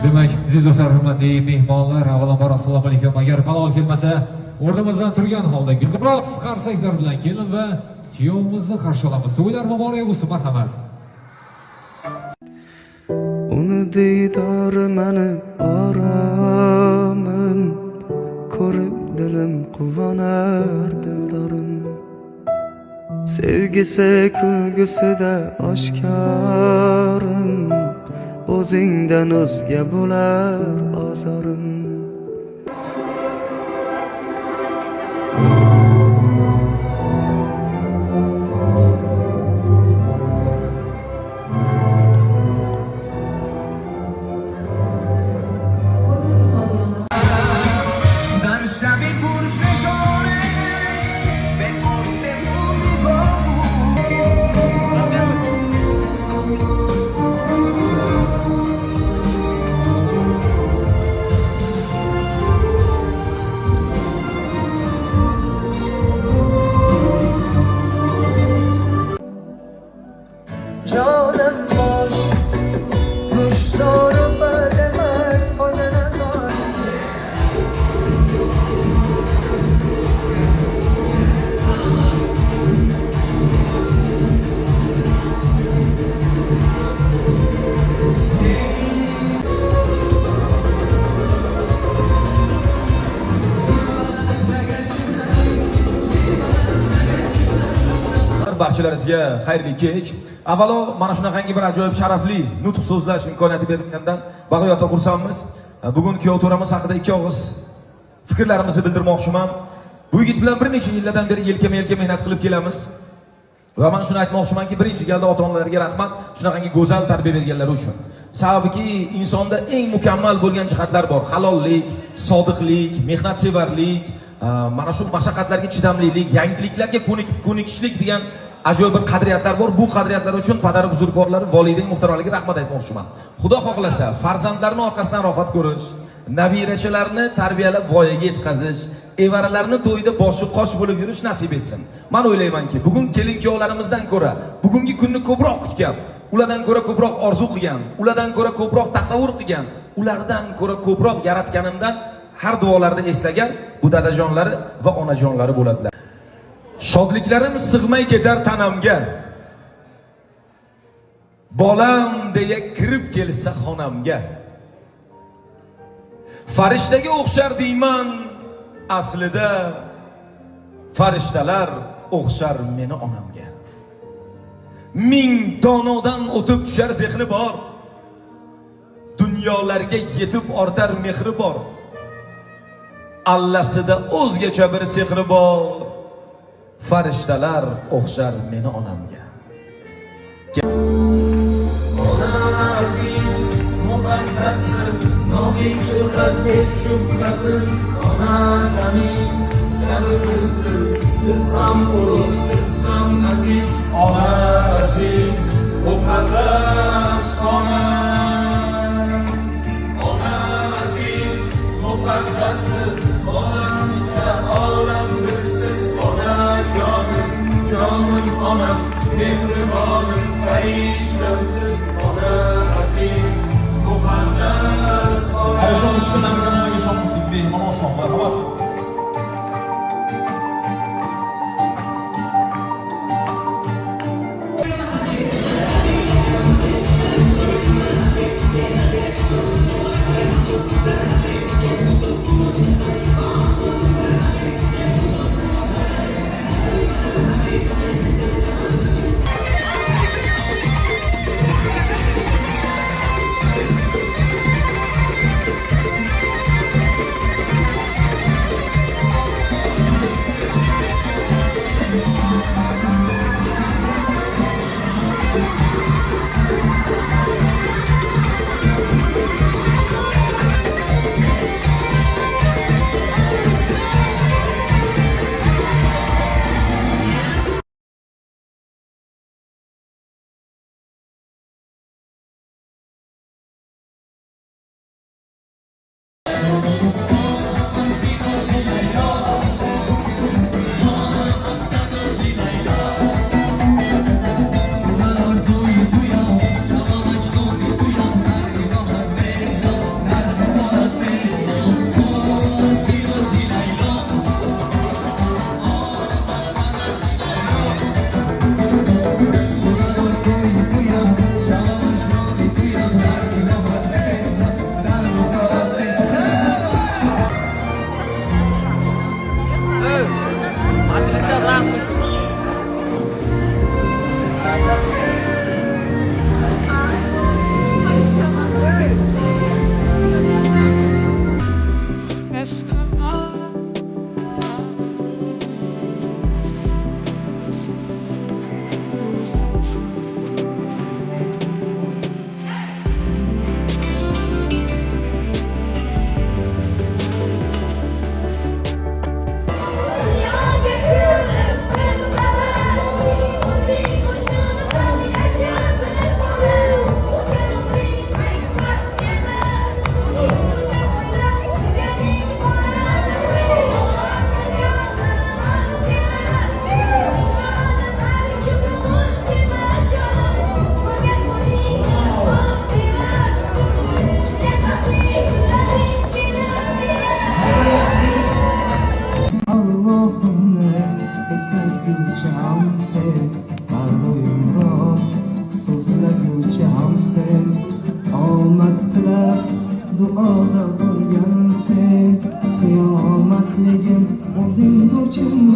Demak, aziz do'stlar, hurmatli mehmonlar, avvalambor assalomu alaykum. Agar malol kelmasa, o'rnimizdan turgan holda guldiroq qarsaklar bilan kelin va kuyovimizni qarshi olamiz. To'ylar muborak bo'lsin, marhamat. Uni diydori mani oromim, ko'rib dilim quvonar dildorim. Sevgisi kulgusida oshkorim, o'zingdan o'zga bo'lar ozorim. Canım boş, kuşlarıma demek faydalar. Barchalaringizga xayrli kech. Avvalo mana shunaqangi bir ajoyib sharafli nutq so'zlash imkoniyati berilgandan bag'oyatda xursandmiz. Bugun kuyov to'ramiz haqida ikki og'iz fikrlarimizni bildirmoqchiman. Bu yigit bilan bir necha yillardan beri yelkama-yelka mehnat qilib kelamiz. Va men shuni aytmoqchimanki, birinchi galda ota-onalarga rahmat, shunaqangi go'zal tarbiya berganlari uchun. Sababki insonda eng mukammal bo'lgan jihatlar bor. Halollik, sodiqlik, mehnatsevarlik, mana shu mashaqqatlarga chidamlilik, yangiliklarga ko'nikishlik degan ajoyib bir qadriyatlar bor. Bu qadriyatlar uchun padar buzurgorlari, volidayn muhtaralariga rahmat aytmoqchiman. Xudo xohlasa, farzandlarni orqasidan rohat ko'rish, nabirachalarni tarbiyalab voyaga yetkazish, evaralarni to'yda boshi qosh bo'lib yurish nasib etsin. Men o'ylaymanki, bugun kelin-kuyovlarimizdan ko'ra bugungi kunni ko'proq kutgan, ulardan ko'ra ko'proq orzu qilgan, ulardan ko'ra ko'proq tasavvur qilgan, ulardan ko'ra ko'proq yaratganimdan har duolarda eslagan bu dadajonlari va onajonlari bo'ladilar. Shodliklarim sig'may ketar tanamga, bolam deya kirib kelsa xonamga. Farishtaga o'xshar deyman, aslida farishtalar o'xshar meni onamga. Ming donodan o'tib tushar zehni bor, dunyolarga yetib ortar mehri bor. Allasida o'zgacha bir sehri bor, farishtalar o'xshar meni onamga. Ona aziz, muqaddasdir, nozik xilqat hech shubhasiz. Ona zamin kabi bizsiz, siz ham ulug', siz ham aziz. Ona aziz, muqaddas ona. Ona aziz, muqaddasdir, olamcha olamdir siz. Ona jonim, jonim onam, mehribonim, farishtamsiz. Ona aziz, muqaddas ona. Ayşon ishqidan bilan shomlik mehmon oson, marhamat. ichimda